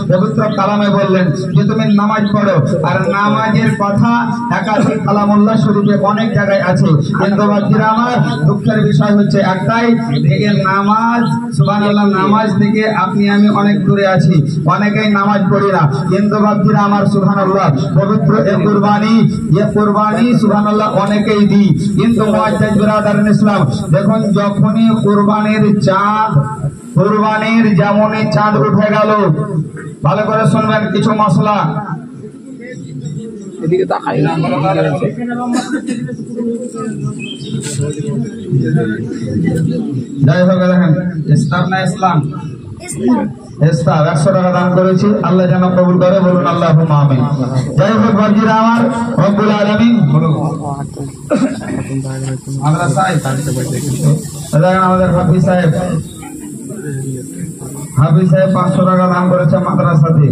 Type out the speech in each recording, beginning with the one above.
পবিত্র কালামে বললেন যে তুমি নামাজ পড়ো, আর নামাজের কথা একাধিক কালামুল্লাহ শরীফে অনেক জায়গায় আছে। কিন্তু বাকিরা আমার দুঃখের বিষয় হচ্ছে একটাই, এই নামাজ সুবহানাল্লাহ, নামাজ থেকে আপনি আমি অনেক দূরে আছি, অনেকেই নামাজ পড়ি না। কিন্তু বাকিরা আমার সুবহানাল্লাহ পবিত্র কুরবানি সুবহানাল্লাহ অনেকেই দিই। কিন্তু মুআজ্জাজ বিরাদারান ইসলাম দেখুন, যখনই কুরবানির যেমনই চাঁদ উঠে গেল, ভালো করে শুনবেন কিছু মশলা, এদিকে তাকাই না, যাই হোক দেখেন ইসলাম না ইসলাম 100 টাকা দান করেছি, আল্লাহ যেন কবুল করে, বলুন আল্লাহুম্মা আমিন। যাই হোক বাকিরা আমার রব্বুল আলামিন আমাদের হাফিজ সাহেব 500 টাকা দান করেছে মাদ্রাসাতে,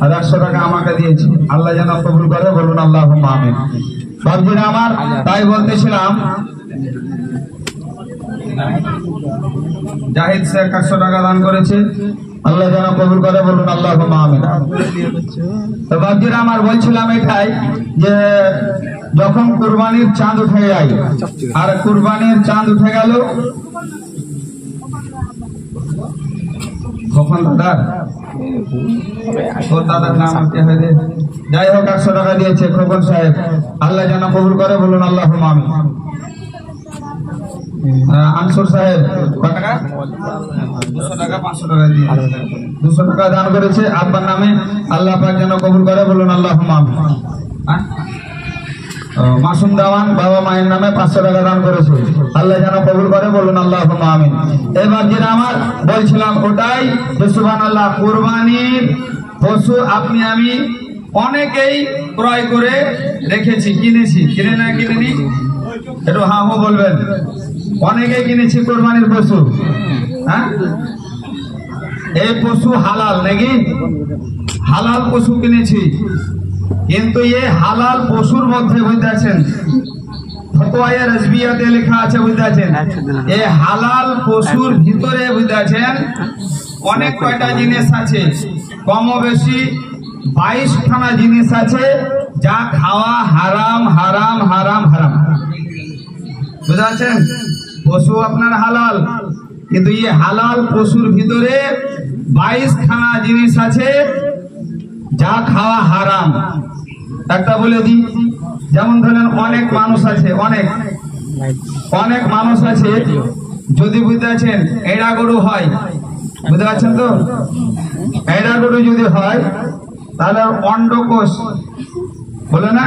আর 100 টাকা আমাকে দিয়েছে, আল্লাহ যেন কবুল করে, বলুন আল্লাহুম্মা আমিন। বাকিরা আমার তাই বলতেছিলাম, জাহিদ শেখ 100 টাকা দান করেছে, আল্লাহ যেন কবুল করে, বলুন আল্লাহুম্মা আমিন। তো বাকিরা আমার বলছিলাম এটাই যে যখন কুরবানির চাঁদ উঠে যায়, আর কুরবানির চাঁদ উঠে গেল কখন দাদার নাম হয়েছে, যাই হোক 100 টাকা দিয়েছে খোকন সাহেব, আল্লাহ যেন কবুল করে, বলুন আল্লাহুম্মা আমিন। আনসুর সাহেব কত টাকা? 200 টাকা 500 টাকা দিয়ে 200 টাকা দান করেছে আব্বার নামে, আল্লাহ পাক যেন কবুল করে, বলুন আল্লাহুম্মা আমিন। মাসুম দেওয়ান বাবা মায়ের নামে 500 টাকা দান করেছে, আল্লাহ যেন কবুল করে, বলুন আল্লাহুম্মা আমিন। এবার যেটা আমার বলছিলাম ওটাই যে সুবহানাল্লাহ কুরবানির পশু আপনি আমি অনেকেই ক্রয় করে রেখেছি, কিনেছি, কিনে না কিনেনি একটু হা হো বলবেন। অনেকেই কিনেছি কোরবানির পশু, হ্যাঁ এই পশু হালাল নাকি? হালাল পশু কিনেছি, কিন্তু এই হালাল পশুর মধ্যে বুঝতেছেন ফতোয়ায়ে রাজবিয়াতে লেখা আছে, বুঝতেছেন এই হালাল পশুর ভিতরে বুঝতেছেন অনেক কয়টা জিনিস আছে, কম বেশি 22খানা জিনিস আছে যা খাওয়া হারাম হারাম হারাম হারাম, বুঝতে পশু আপনার হালাল, কিন্তু এই হালাল পশুর ভিতরে 22খানা জিনিস আছে যা খাওয়া হারাম। একটা বলে দিই, যেমন ধরেন অনেক মানুষ আছে, অনেক মানুষ আছে যদি বুঝতে পারছেন এড়া গরু হয়, বুঝতে পারছেন তো, এড়া গরু যদি হয় তাহলে অন্ডকোষ বলে না,